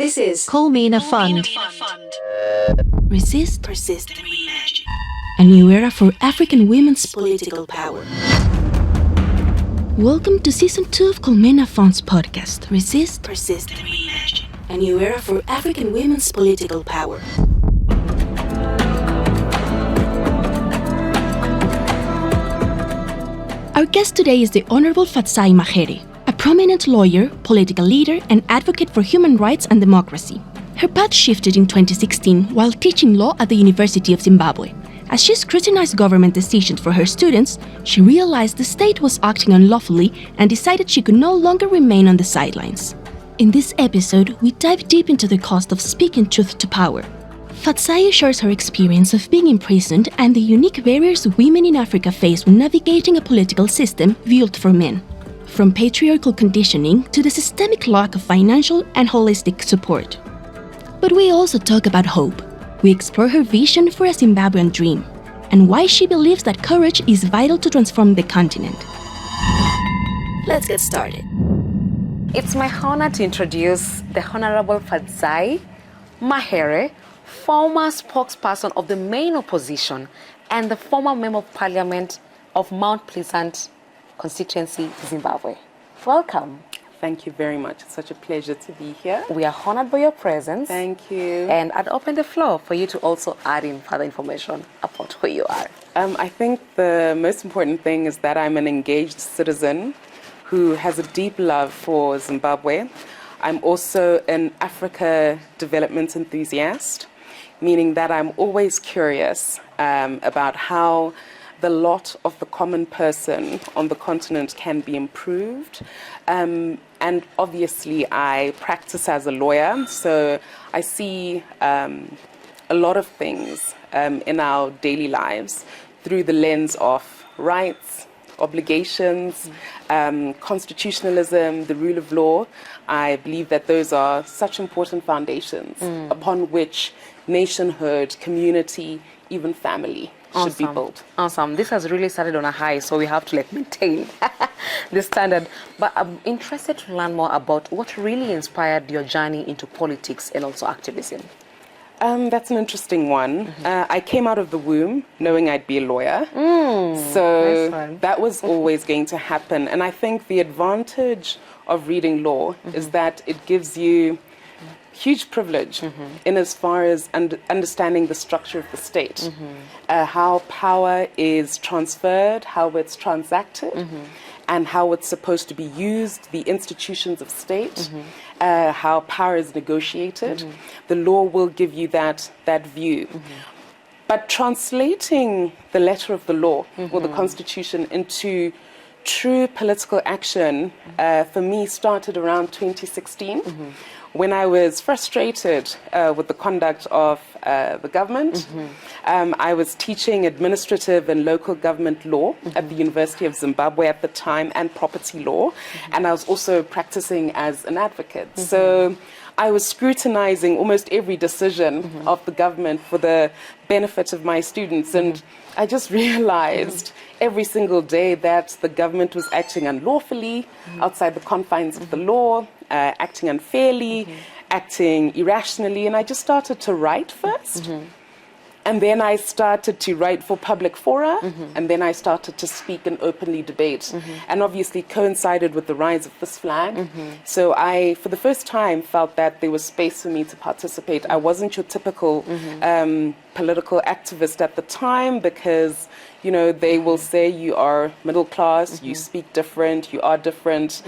This is Culmina Fund. Resist, Persist, and Reimagine. a new era for African women's political power. Welcome to Season 2 of Culmina Fund's podcast, Resist, Persist, and Reimagine. a new era for African women's political power. Our guest today is the Honorable Fadzayi Mahere, a prominent lawyer, political leader, and advocate for human rights and democracy. Her path shifted in 2016 while teaching law at the University of Zimbabwe. As she scrutinized government decisions for her students, she realized the state was acting unlawfully and decided she could no longer remain on the sidelines. In this episode, we dive deep into the cost of speaking truth to power. Fadzayi shares her experience of being imprisoned and the unique barriers women in Africa face when navigating a political system built for men. From patriarchal conditioning to the systemic lack of financial and holistic support. But we also talk about hope. We explore her vision for a Zimbabwean dream and why she believes that courage is vital to transform the continent. Let's get started. It's my honor to introduce the Honorable Fadzayi Mahere, former spokesperson of the main opposition and the former Member of Parliament of Mount Pleasant constituency, Zimbabwe. Welcome. Thank you very much. It's such a pleasure to be here. We are honored by your presence. Thank you. And I'd open the floor for you to also add in further information about who you are. I think the most important thing is that I'm an engaged citizen who has a deep love for Zimbabwe. I'm also an Africa development enthusiast, meaning that I'm always curious about how the lot of the common person on the continent can be improved. And obviously I practice as a lawyer, so I see a lot of things in our daily lives through the lens of rights, obligations, constitutionalism, the rule of law. I believe that those are such important foundations upon which nationhood, community, even family should be built. Awesome. This has really started on a high, so we have to maintain the standard. But I'm interested to learn more about what really inspired your journey into politics and also activism. That's an interesting one. I came out of the womb knowing I'd be a lawyer. So nice that was always going to happen. And I think the advantage of reading law is that it gives you huge privilege in as far as understanding the structure of the state, how power is transferred, how it's transacted, and how it's supposed to be used, the institutions of state, how power is negotiated. The law will give you that view. But translating the letter of the law or the Constitution into true political action for me started around 2016. When I was frustrated with the conduct of the government. I was teaching administrative and local government law at the University of Zimbabwe at the time, and property law, and I was also practicing as an advocate. So I was scrutinizing almost every decision of the government for the benefit of my students, and I just realized every single day that the government was acting unlawfully, outside the confines of the law, acting unfairly, acting irrationally, and I just started to write first. And then I started to write for public fora, and then I started to speak and openly debate, and obviously coincided with the rise of this flag. So I, for the first time, felt that there was space for me to participate. I wasn't your typical political activist at the time, because, you know, they will say you are middle class, you speak different, you are different.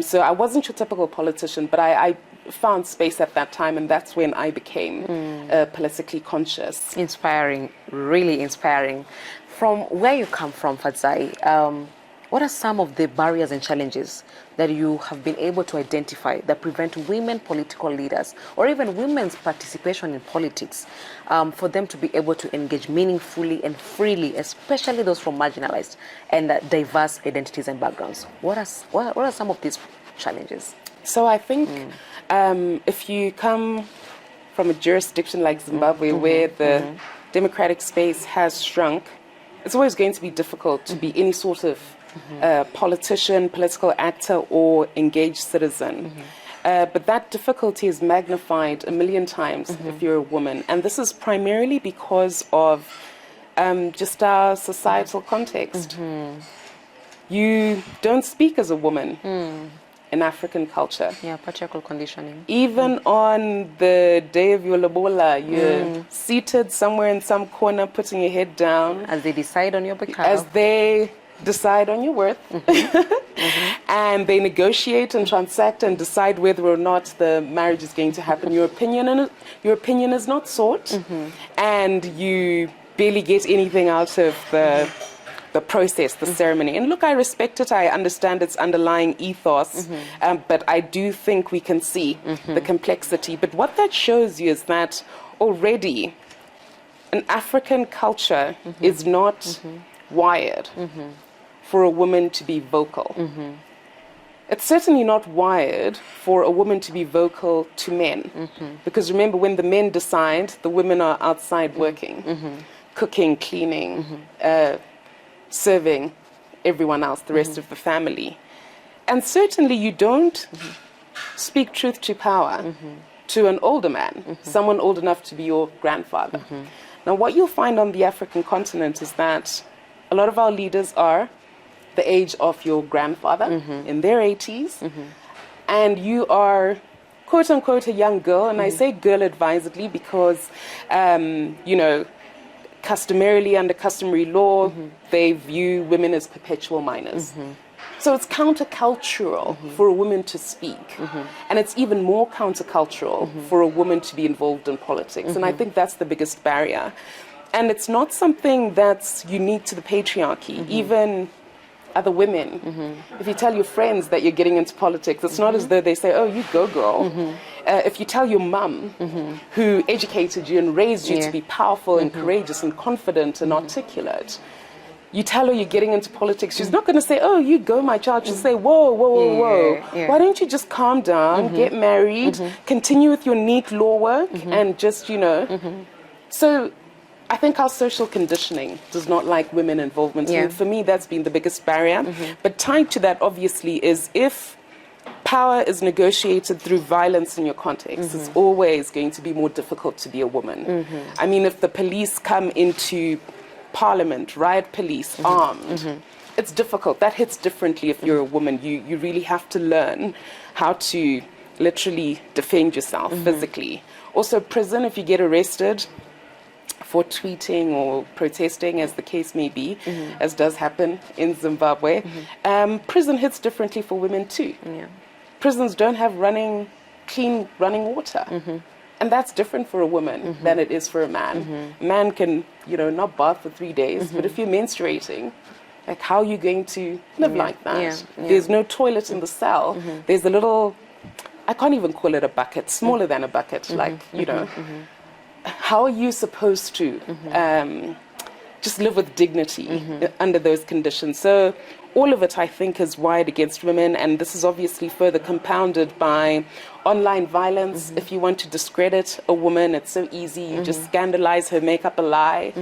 So I wasn't your typical politician, but I found space at that time, and that's when I became politically conscious. Inspiring, really inspiring. From where you come from, Fadzayi, what are some of the barriers and challenges that you have been able to identify that prevent women political leaders, or even women's participation in politics, for them to be able to engage meaningfully and freely, especially those from marginalized and diverse identities and backgrounds? What are some of these challenges? So I think if you come from a jurisdiction like Zimbabwe, where the democratic space has shrunk, it's always going to be difficult to be any sort of politician, political actor, or engaged citizen. But that difficulty is magnified a million times if you're a woman. And this is primarily because of just our societal context. You don't speak as a woman in African culture. Yeah, patriarchal conditioning. Even on the day of your lobola, you're seated somewhere in some corner, putting your head down. As they decide on your behalf. As they decide on your worth. And they negotiate and transact and decide whether or not the marriage is going to happen. Your opinion is not sought, and you barely get anything out of the process, the ceremony. And look, I respect it. I understand its underlying ethos, but I do think we can see the complexity. But what that shows you is that already an African culture is not wired for a woman to be vocal. It's certainly not wired for a woman to be vocal to men. Because remember, when the men decide, the women are outside working, cooking, cleaning, serving everyone else, the rest of the family. And certainly you don't speak truth to power to an older man, someone old enough to be your grandfather. Now, what you'll find on the African continent is that a lot of our leaders are the age of your grandfather, in their 80s, and you are, quote unquote, a young girl. And I say girl advisedly because, you know, customarily under customary law, they view women as perpetual minors. So it's countercultural for a woman to speak. And it's even more countercultural for a woman to be involved in politics. And I think that's the biggest barrier. And it's not something that's unique to the patriarchy. Even other women, if you tell your friends that you're getting into politics, it's not as though they say, oh, you go, girl. If you tell your mum, who educated you and raised you to be powerful and courageous and confident and articulate, you tell her you're getting into politics, she's not going to say, oh, you go, my child. She'll say, whoa, whoa, whoa, whoa. Why don't you just calm down, get married, continue with your neat law work, and just, you know. So I think our social conditioning does not like women involvement. And for me, that's been the biggest barrier. But tied to that, obviously, is if power is negotiated through violence in your context, it's always going to be more difficult to be a woman. I mean, if the police come into Parliament, riot police, armed, it's difficult. That hits differently if you're a woman. You really have to learn how to literally defend yourself physically. Also, prison, if you get arrested for tweeting or protesting, as the case may be, as does happen in Zimbabwe, prison hits differently for women too. Prisons don't have clean running water. And that's different for a woman than it is for a man. A man can, you know, not bath for 3 days, but if you're menstruating, like, how are you going to live like that? There's no toilet in the cell. There's a little, I can't even call it a bucket, smaller than a bucket, like, you know. How are you supposed to just live with dignity under those conditions? So all of it, I think, is wired against women, and this is obviously further compounded by online violence. If you want to discredit a woman, it's so easy. You just scandalize her, make up a lie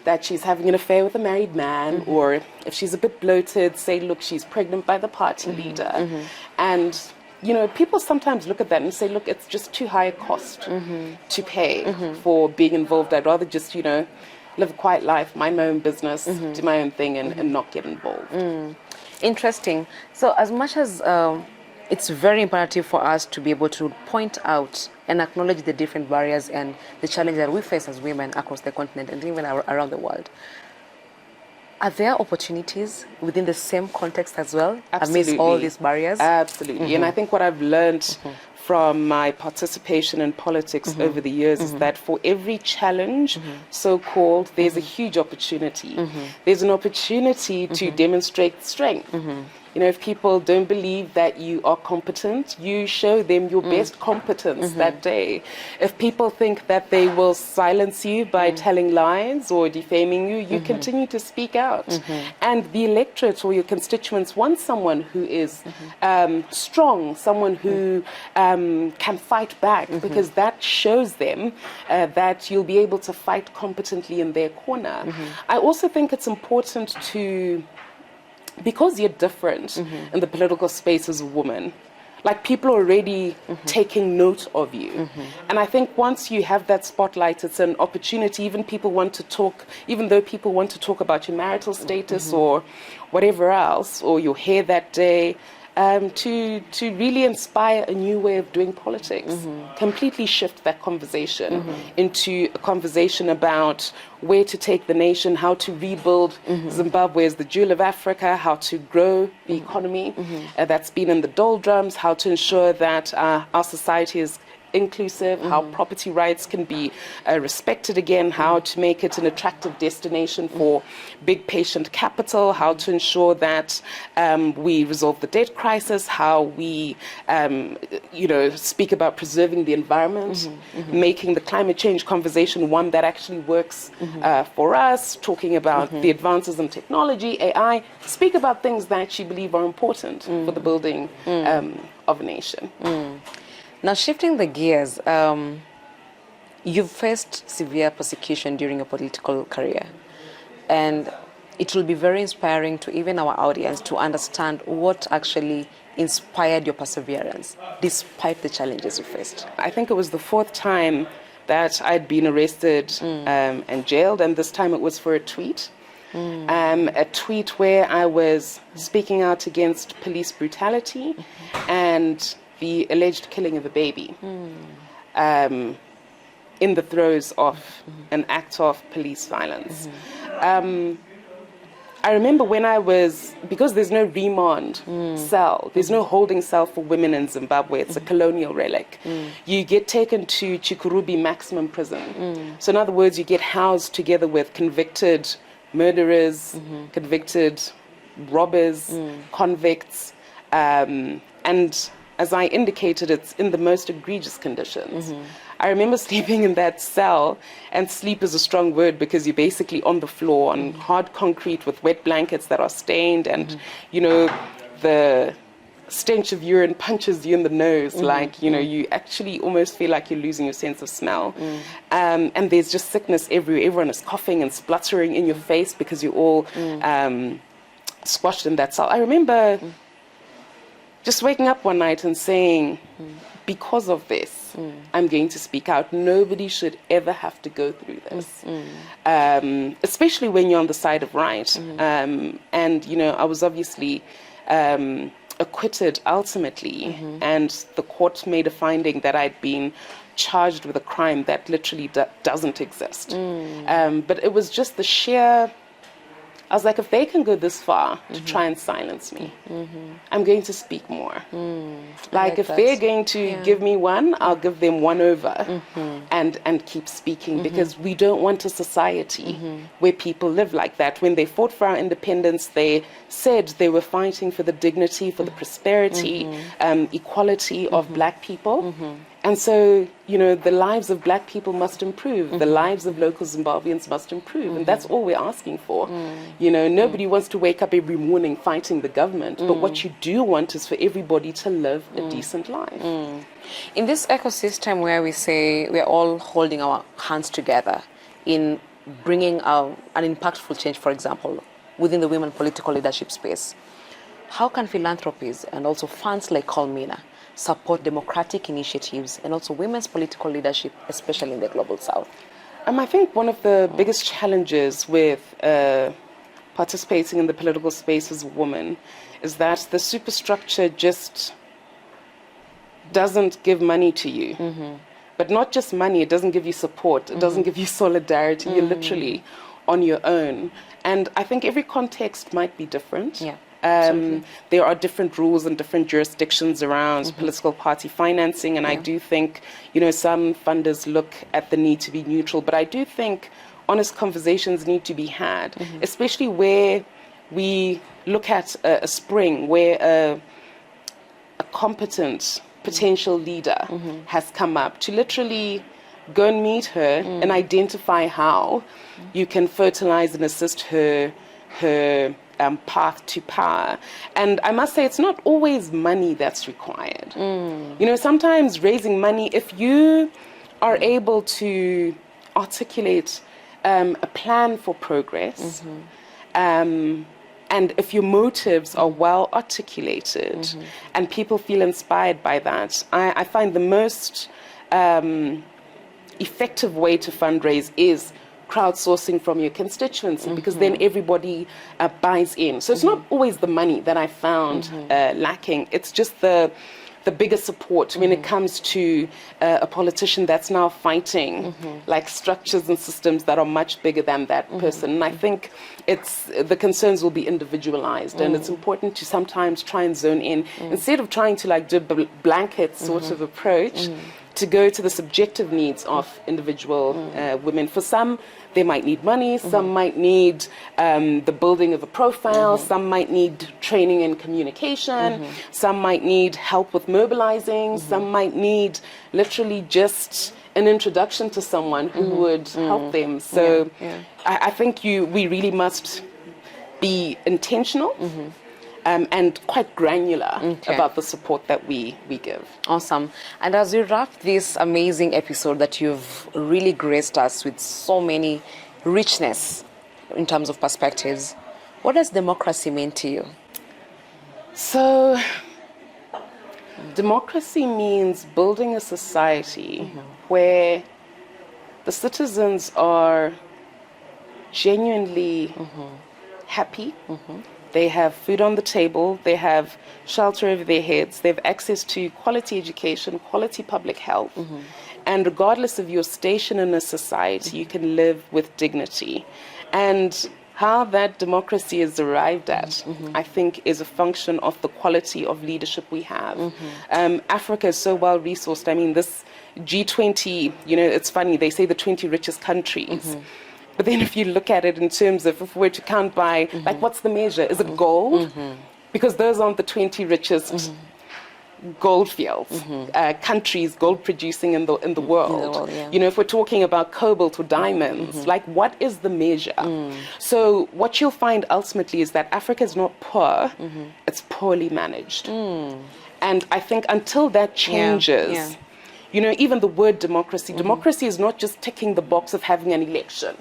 that she's having an affair with a married man, or if she's a bit bloated, say, look, she's pregnant by the party leader. And you know, people sometimes look at that and say, look, it's just too high a cost to pay for being involved. I'd rather just, you know, live a quiet life, mind my own business, do my own thing, and not get involved. Interesting. So as much as it's very imperative for us to be able to point out and acknowledge the different barriers and the challenges that we face as women across the continent and even around the world, are there opportunities within the same context as well, amidst all these barriers? Absolutely. And I think what I've learned from my participation in politics over the years is that for every challenge, so-called, there's a huge opportunity. There's an opportunity to demonstrate strength. You know, if people don't believe that you are competent, you show them your best competence that day. If people think that they will silence you by telling lies or defaming you, you continue to speak out. And the electorate or your constituents want someone who is strong, someone who can fight back, because that shows them that you'll be able to fight competently in their corner. I also think it's important to, because you're different in the political space as a woman, like people are already taking note of you. And I think once you have that spotlight, it's an opportunity. Even though people want to talk about your marital status or whatever else, or your hair that day, to really inspire a new way of doing politics, completely shift that conversation into a conversation about where to take the nation, how to rebuild Zimbabwe as the jewel of Africa, how to grow the economy that's been in the doldrums, how to ensure that our society is inclusive, how property rights can be respected again, how to make it an attractive destination for big patient capital, how to ensure that we resolve the debt crisis, how we speak about preserving the environment, making the climate change conversation one that actually works for us, talking about the advances in technology, AI, speak about things that you believe are important for the building of a nation. Now, shifting the gears, you've faced severe persecution during your political career, and it will be very inspiring to even our audience to understand what actually inspired your perseverance, despite the challenges you faced. I think it was the fourth time that I'd been arrested and jailed, and this time it was for a tweet. A tweet where I was speaking out against police brutality and the alleged killing of a baby in the throes of an act of police violence. I remember when because there's no remand cell, there's no holding cell for women in Zimbabwe, it's a colonial relic. You get taken to Chikurubi maximum prison. So in other words, you get housed together with convicted murderers, convicted robbers, convicts, and as I indicated, it's in the most egregious conditions. I remember sleeping in that cell, and sleep is a strong word because you're basically on the floor on hard concrete with wet blankets that are stained, and the stench of urine punches you in the nose, you actually almost feel like you're losing your sense of smell. And there's just sickness everywhere. Everyone is coughing and spluttering in your face because you're all squashed in that cell. I remember just waking up one night and saying, because of this, I'm going to speak out. Nobody should ever have to go through this, especially when you're on the side of right. And, I was obviously acquitted ultimately, and the court made a finding that I'd been charged with a crime that literally doesn't exist. But it was just the sheer... I was like, if they can go this far to try and silence me, I'm going to speak more. Like if they're going to give me one, I'll give them one over and keep speaking, because we don't want a society where people live like that. When they fought for our independence, they said they were fighting for the dignity, for the prosperity, equality of Black people. And so, the lives of Black people must improve. The lives of local Zimbabweans must improve. And that's all we're asking for. Nobody wants to wake up every morning fighting the government. But what you do want is for everybody to live a decent life. In this ecosystem where we say we're all holding our hands together in bringing an impactful change, for example, within the women political leadership space, how can philanthropies and also funds like Colmina support democratic initiatives and also women's political leadership, especially in the global south? I think one of the biggest challenges with participating in the political space as a woman is that the superstructure just doesn't give money to you. But not just money, it doesn't give you support, it doesn't give you solidarity, you're literally on your own. And I think every context might be different. There are different rules and different jurisdictions around political party financing, and I do think, some funders look at the need to be neutral, but I do think honest conversations need to be had, especially where we look at a spring where a competent potential leader has come up, to literally go and meet her and identify how you can fertilize and assist her path to power. And I must say, it's not always money that's required. Sometimes raising money, if you are able to articulate a plan for progress, and And if your motives are well articulated and people feel inspired by that, I find the most effective way to fundraise is crowdsourcing from your constituency, because then everybody buys in. So it's not always the money that I found lacking. It's just the bigger support when it comes to a politician that's now fighting like structures and systems that are much bigger than that person. And I think the concerns will be individualized, and it's important to sometimes try and zone in instead of trying to like do a blanket sort of approach, to go to the subjective needs of individual women. For some, they might need money, some might need the building of a profile, some might need training in communication, some might need help with mobilizing, some might need literally just an introduction to someone who would help them. So I think we really must be intentional and quite granular about the support that we give. Awesome. And as we wrap this amazing episode that you've really graced us with so many richness in terms of perspectives, what does democracy mean to you? So, democracy means building a society where the citizens are genuinely happy. They have food on the table, they have shelter over their heads, they have access to quality education, quality public health. And regardless of your station in a society, you can live with dignity. And how that democracy is arrived at, I think, is a function of the quality of leadership we have. Africa is so well resourced. I mean, this G20, you know, it's funny, they say the 20 richest countries. But then if you look at it in terms of, if we were to count by, like, what's the measure? Is it gold? Because those aren't the 20 richest gold fields, countries gold producing in the world. You know, if we're talking about cobalt or diamonds, like, what is the measure? So what you'll find ultimately is that Africa is not poor, it's poorly managed. And I think until that changes, you know, even the word democracy, democracy is not just ticking the box of having an election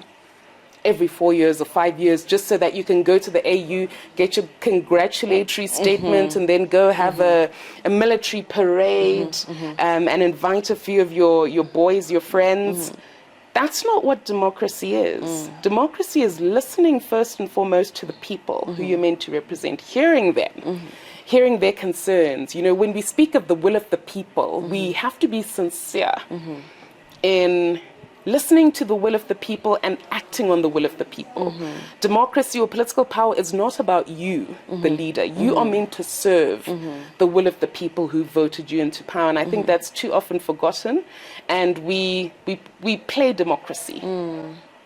every 4 years or 5 years, just so that you can go to the AU, get your congratulatory statement, and then go have a military parade, and invite a few of your boys, your friends. That's not what democracy is. Democracy is listening first and foremost to the people who you're meant to represent, hearing them, hearing their concerns. You know, when we speak of the will of the people, we have to be sincere in listening to the will of the people and acting on the will of the people. Democracy or political power is not about you, the leader. You are meant to serve the will of the people who voted you into power. And I think that's too often forgotten. And we play democracy.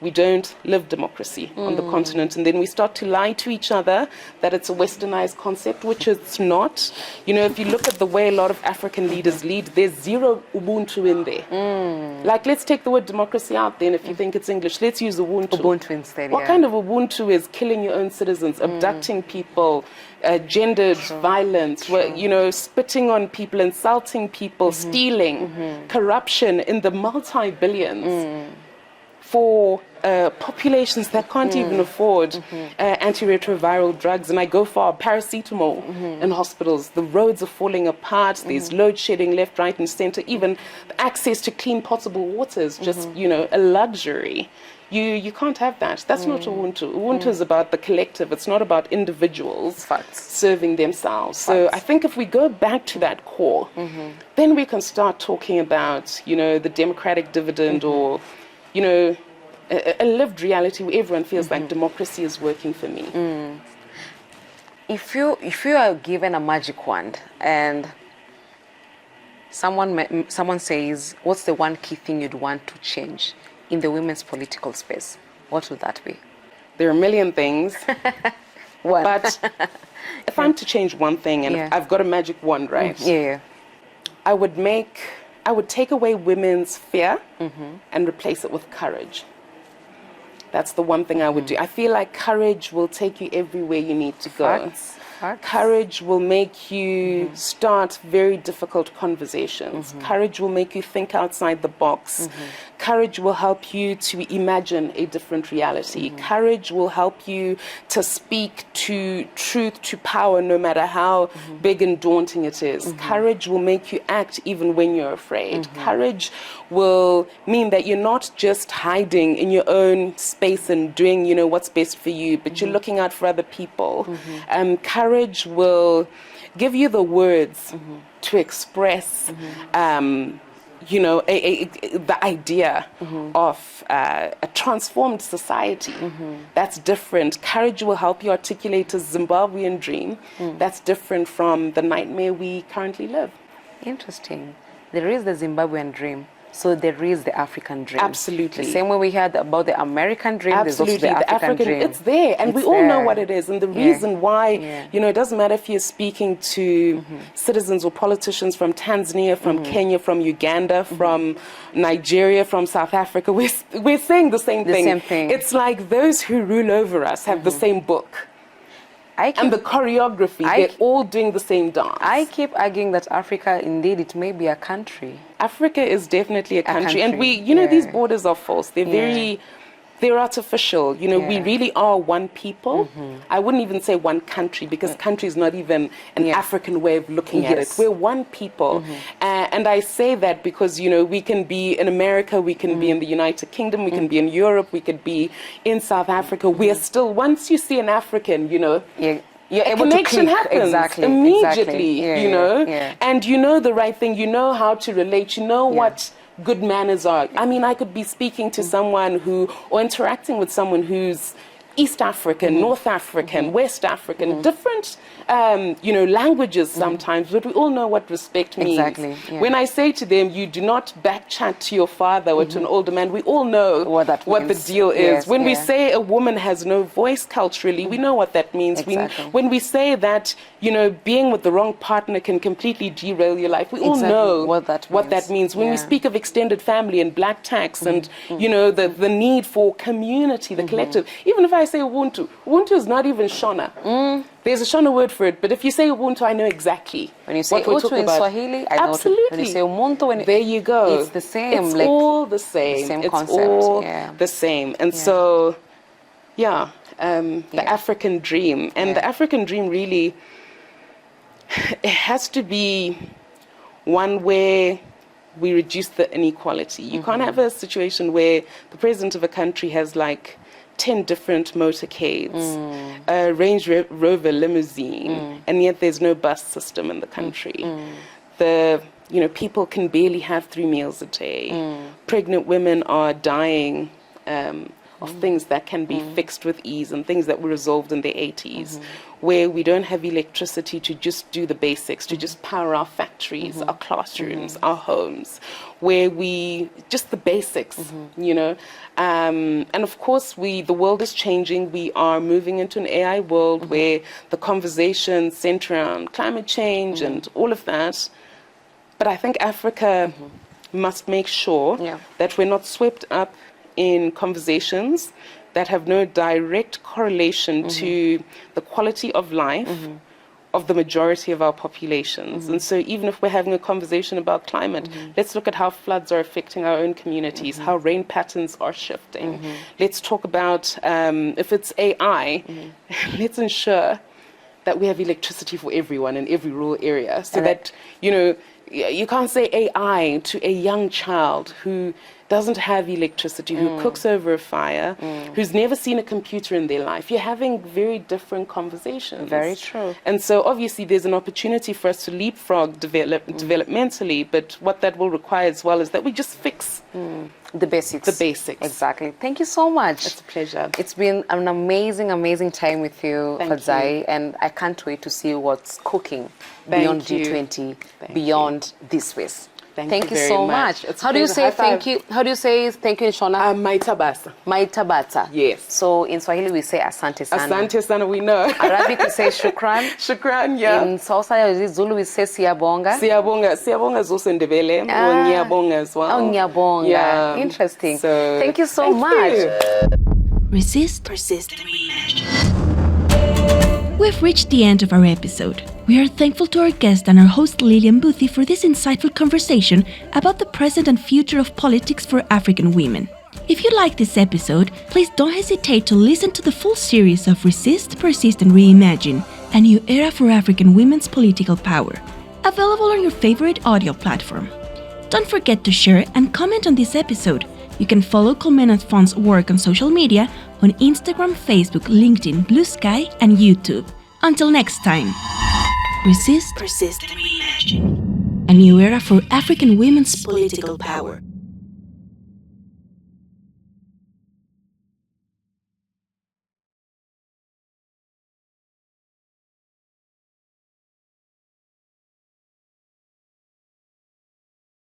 We don't live democracy on the continent. And then we start to lie to each other that it's a westernized concept, which it's not. You know, if you look at the way a lot of African leaders lead, there's zero Ubuntu in there. Like, let's take the word democracy out then. If you think it's English, let's use Ubuntu. Ubuntu instead, What kind of Ubuntu is killing your own citizens, abducting people, gendered violence, you know, spitting on people, insulting people, stealing, corruption in the multi-billions for populations that can't even afford antiretroviral drugs. And I go for paracetamol in hospitals. The roads are falling apart. There's load shedding left, right, and center. Even access to clean potable water is just, you know, a luxury. You can't have that. That's not Ubuntu. Ubuntu is about the collective. It's not about individuals serving themselves. So I think if we go back to that core, then we can start talking about, you know, the democratic dividend, or, you know, a lived reality where everyone feels like democracy is working for me. If you are given a magic wand and someone says, what's the one key thing you'd want to change in the women's political space, what would that be? There are a million things. One. But if I'm to change one thing, and I've got a magic wand, right? I would take away women's fear and replace it with courage. That's the one thing I would do. I feel like courage will take you everywhere you need to go. Courage will make you start very difficult conversations. Courage will make you think outside the box. Courage will help you to imagine a different reality. Courage will help you to speak to truth, to power, no matter how big and daunting it is. Courage will make you act even when you're afraid. Courage will mean that you're not just hiding in your own space and doing, what's best for you, but you're looking out for other people. Courage will give you the words to express the idea of a transformed society that's different. Courage will help you articulate a Zimbabwean dream that's different from the nightmare we currently live. Interesting. There is the Zimbabwean dream. So there is the African dream. Absolutely. The same way we had about the American dream, Absolutely. there's also the African dream. It's there, and we all know what it is. And the reason why, it doesn't matter if you're speaking to citizens or politicians from Tanzania, from Kenya, from Uganda, from Nigeria, from South Africa, we're saying the same thing. Same thing. It's like those who rule over us have the same book. And the choreography, they're all doing the same dance. I keep arguing that Africa, indeed, it may be a country. Africa is definitely a country. And these borders are false. They're they're artificial. We really are one people. I wouldn't even say one country, because country is not even an African way of looking at it. We're one people. And I say that because, we can be in America, we can be in the United Kingdom, we can be in Europe, we could be in South Africa. We are still, once you see an African, you're able to click happens immediately, and you know the right thing, you know how to relate, you know what good manners are. I mean, I could be speaking to someone or interacting with someone who's East African, North African, West African, different, languages sometimes, but we all know what respect means. Exactly. Yeah. When I say to them, you do not back chat to your father or to an older man, we all know what the deal is. Yes, when we say a woman has no voice culturally, we know what that means. Exactly. When we say that, being with the wrong partner can completely derail your life, we all know what that means. When we speak of extended family and black tax and, the need for community, the collective, even if I say Ubuntu, Ubuntu is not even Shona. There's a Shona word for it, but if you say Ubuntu, I know exactly when you say what we're talking in about. Swahili, I know when you say Ubuntu, there you go. It's the same. It's all the same. Same concept. It's all the same. And so, the African dream. And the African dream really, it has to be one where we reduce the inequality. You can't have a situation where the president of a country has 10 different motorcades, a Range Rover limousine, and yet there's no bus system in the country. People can barely have 3 meals a day. Pregnant women are dying of things that can be fixed with ease and things that were resolved in the 80s, where we don't have electricity to just do the basics, to just power our factories, our classrooms, our homes, where just the basics, and of course the world is changing. We are moving into an AI world where the conversations center around climate change and all of that. But I think Africa must make sure that we're not swept up in conversations that have no direct correlation to the quality of life of the majority of our populations. And so even if we're having a conversation about climate, let's look at how floods are affecting our own communities, how rain patterns are shifting. Let's talk about, if it's AI, let's ensure that we have electricity for everyone in every rural area, so that, you can't say AI to a young child who doesn't have electricity, who cooks over a fire, who's never seen a computer in their life. You're having very different conversations. Very true. And so obviously there's an opportunity for us to leapfrog developmentally, but what that will require as well is that we just fix the basics. The basics. Exactly. Thank you so much. It's a pleasure. It's been an amazing, amazing time with you, Fadzayi, and I can't wait to see what's cooking beyond G20, beyond this space. Thank you so much. How do you say thank you? How do you say thank you in Shona? Maitabasa. Maitabasa. Yes. So in Swahili we say asante sana. Asante sana, we know. Arabic we say shukran. Shukran, yeah. In Xhosa Zulu we say siyabonga. Siyabonga. Siyabonga is also Ndebele. Or ngiyabonga as well. Oh, ngiyabonga. Yeah. Interesting. So, thank you so much. Resist, persist. We've reached the end of our episode. We are thankful to our guest and our host Lilian Boothie for this insightful conversation about the present and future of politics for African women. If you like this episode, please don't hesitate to listen to the full series of Resist, Persist and Reimagine, a new era for African women's political power, available on your favorite audio platform. Don't forget to share and comment on this episode. You can follow Colmena's Fund's work on social media on Instagram, Facebook, LinkedIn, Blue Sky, and YouTube. Until next time, resist, Persist and reimagine. a new era for African women's political power.